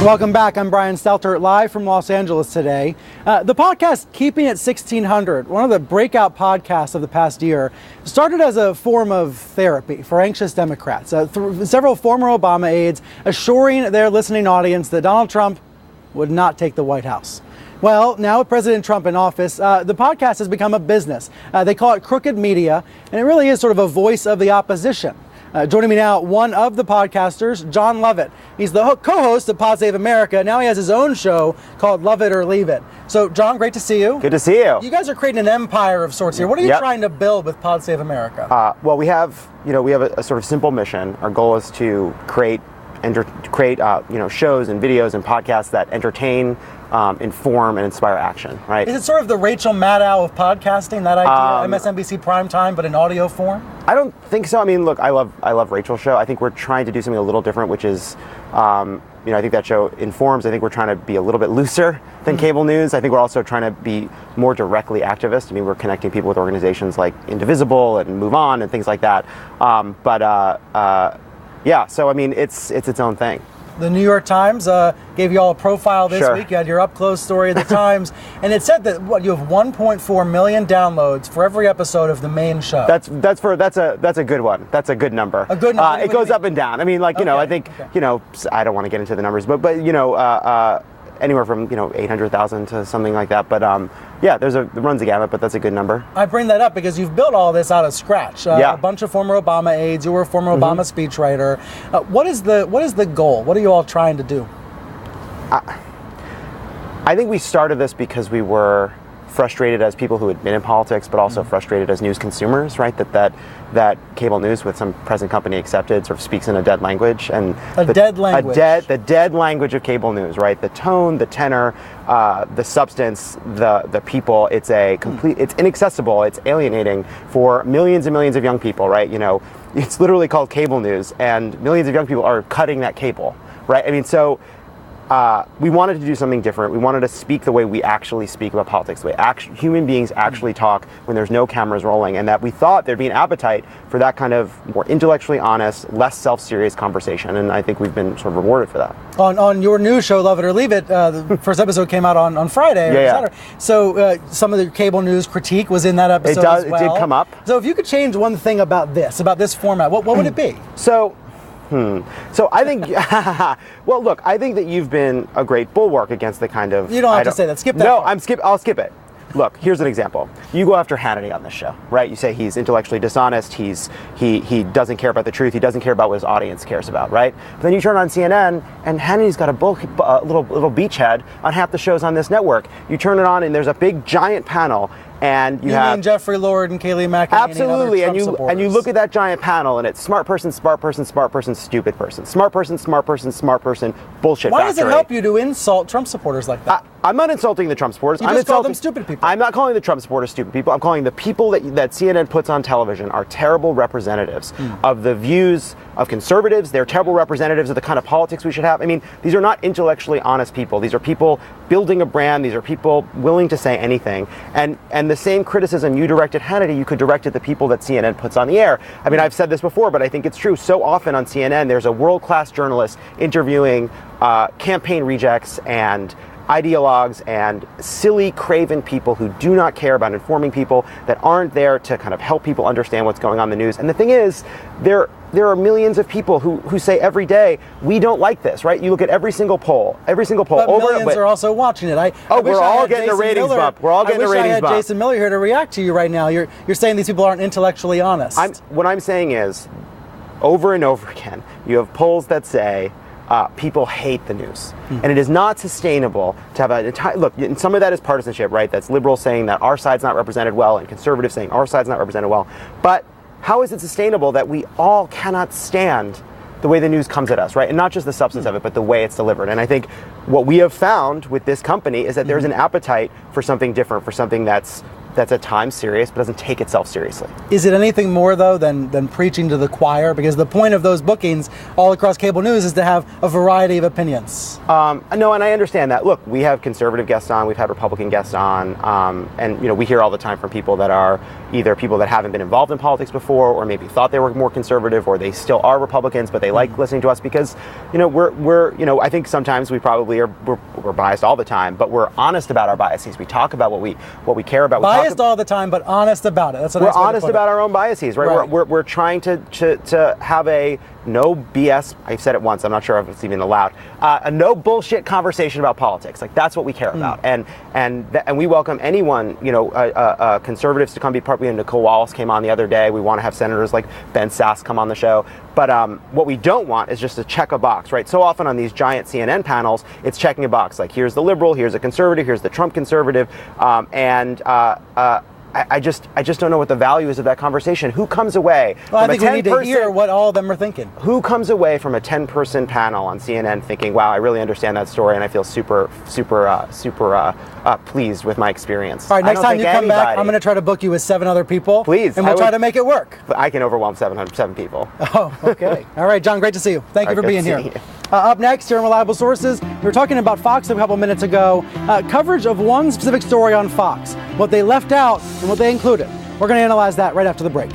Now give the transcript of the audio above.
Welcome back. I'm Brian Stelter, live from Los Angeles today. The podcast Keeping It 1600, one of the breakout podcasts of the past year, started as a form of therapy for anxious Democrats. Several former Obama aides assuring their listening audience that Donald Trump would not take the White House. Well, now with President Trump in office, the podcast has become a business. They call it Crooked Media, and it really is sort of a voice of the opposition. Joining me now, one of the podcasters, Jon Lovett. He's the co-host of Pod Save America. Now he has his own show called Love It or Leave It. So, Jon, great to see you. Good to see you. You guys are creating an empire of sorts here. What are you trying to build with Pod Save America? Well, we have a sort of simple mission. Our goal is to create shows and videos and podcasts that entertain, inform, and inspire action. Right? Is it sort of the Rachel Maddow of podcasting? That idea, MSNBC primetime, but in audio form? I don't think so. I mean, look, I love Rachel's show. I think we're trying to do something a little different, which is, I think that show informs. I think we're trying to be a little bit looser than cable news. I think we're also trying to be more directly activist. I mean, we're connecting people with organizations like Indivisible and Move On and things like that. So I mean, it's its own thing. The New York Times gave you all a profile this week. You had your up-close story of the Times, and it said that you have 1.4 million downloads for every episode of the main show. That's a good one. That's a good number. A good number. It goes up and down. I mean, I think I don't want to get into the numbers, but anywhere from 800,000 to something like that. But it runs a gamut, but that's a good number. I bring that up because you've built all this out of scratch. A bunch of former Obama aides. You were a former Obama speechwriter. What is the goal? What are you all trying to do? I think we started this because we were frustrated as people who had been in politics, but also frustrated as news consumers, right? That cable news, with some present company accepted, sort of speaks in a dead language, and the dead language of cable news, right? The tone, the tenor, the substance, the people. It's it's inaccessible. It's alienating for millions and millions of young people, right? It's literally called cable news, and millions of young people are cutting that cable, right? I mean, so. We wanted to do something different. We wanted to speak the way we actually speak about politics, the way human beings actually talk when there's no cameras rolling, and that we thought there'd be an appetite for that kind of more intellectually honest, less self-serious conversation, and I think we've been sort of rewarded for that. On your new show, Love It or Leave It, the first episode came out on Friday or Saturday. So some of the cable news critique was in that episode as well. It did come up. So if you could change one thing about this format, what would it be? So I think, well, look, I think that you've been a great bulwark against the kind of... You don't have to say that. Skip that. No, I'll skip it. Look, here's an example. You go after Hannity on this show, right? You say he's intellectually dishonest. He doesn't care about the truth. He doesn't care about what his audience cares about, right? But then you turn on CNN, and Hannity's got a little beachhead on half the shows on this network. You turn it on, and there's a big giant panel. And you have Jeffrey Lord and Kayleigh McEnany. Absolutely, and you look at that giant panel, and it's smart person, stupid person, smart person, smart person, bullshit. Why does it help you to insult Trump supporters like that? I'm not insulting the Trump supporters. You just call them stupid people. I'm not calling the Trump supporters stupid people. I'm calling the people that CNN puts on television are terrible representatives of the views of conservatives. They're terrible representatives of the kind of politics we should have. I mean, these are not intellectually honest people. These are people building a brand. These are people willing to say anything. And the same criticism you direct at Hannity, you could direct at the people that CNN puts on the air. I mean, I've said this before, but I think it's true. So often on CNN, there's a world-class journalist interviewing campaign rejects and ideologues and silly, craven people who do not care about informing people, that aren't there to kind of help people understand what's going on in the news. And the thing is, there are millions of people who say every day, we don't like this, right? You look at every single poll. But millions are also watching it. We're all getting a ratings bump. We're all getting a ratings bump. I wish I had Jason Miller here to react to you right now. You're saying these people aren't intellectually honest. What I'm saying is, over and over again, you have polls that say, people hate the news. And it is not sustainable to have an entire... Look, and some of that is partisanship, right? That's liberals saying that our side's not represented well, and conservatives saying our side's not represented well. But how is it sustainable that we all cannot stand the way the news comes at us, right? And not just the substance of it, but the way it's delivered. And I think what we have found with this company is that there's an appetite for something different, for something that's that's at times serious, but doesn't take itself seriously. Is it anything more, though, than preaching to the choir? Because the point of those bookings all across cable news is to have a variety of opinions. No, and I understand that. Look, we have conservative guests on, we've had Republican guests on, and we hear all the time from people that are either people that haven't been involved in politics before, or maybe thought they were more conservative, or they still are Republicans, but they like listening to us because, we're I think sometimes we probably we're biased all the time, but we're honest about our biases. We talk about what we care about. Biased all the time, but honest about it. That's we're honest about our own biases, right? We're trying to have a no BS. I've said it once. I'm not sure if it's even allowed. A no bullshit conversation about politics. Like that's what we care about, and we welcome anyone. Conservatives to come be part. Nicole Wallace came on the other day. We want to have senators like Ben Sasse come on the show. But what we don't want is just to check a box, right? So often on these giant CNN panels, it's checking a box. Like here's the liberal, here's a conservative, here's the Trump conservative, I just don't know what the value is of that conversation. Who comes away? Well, I think we need to hear what all of them are thinking. Who comes away from a 10-person panel on CNN thinking, "Wow, I really understand that story, and I feel super pleased with my experience." All right, next time you come back, I'm going to try to book you with 7 other people. Please, and we'll try to make it work. I can overwhelm 7 people. Oh, okay. All right, John, great to see you. Thank you for being here. Up next, here on Reliable Sources, we were talking about Fox a couple minutes ago. Coverage of one specific story on Fox, what they left out and what they included. We're going to analyze that right after the break.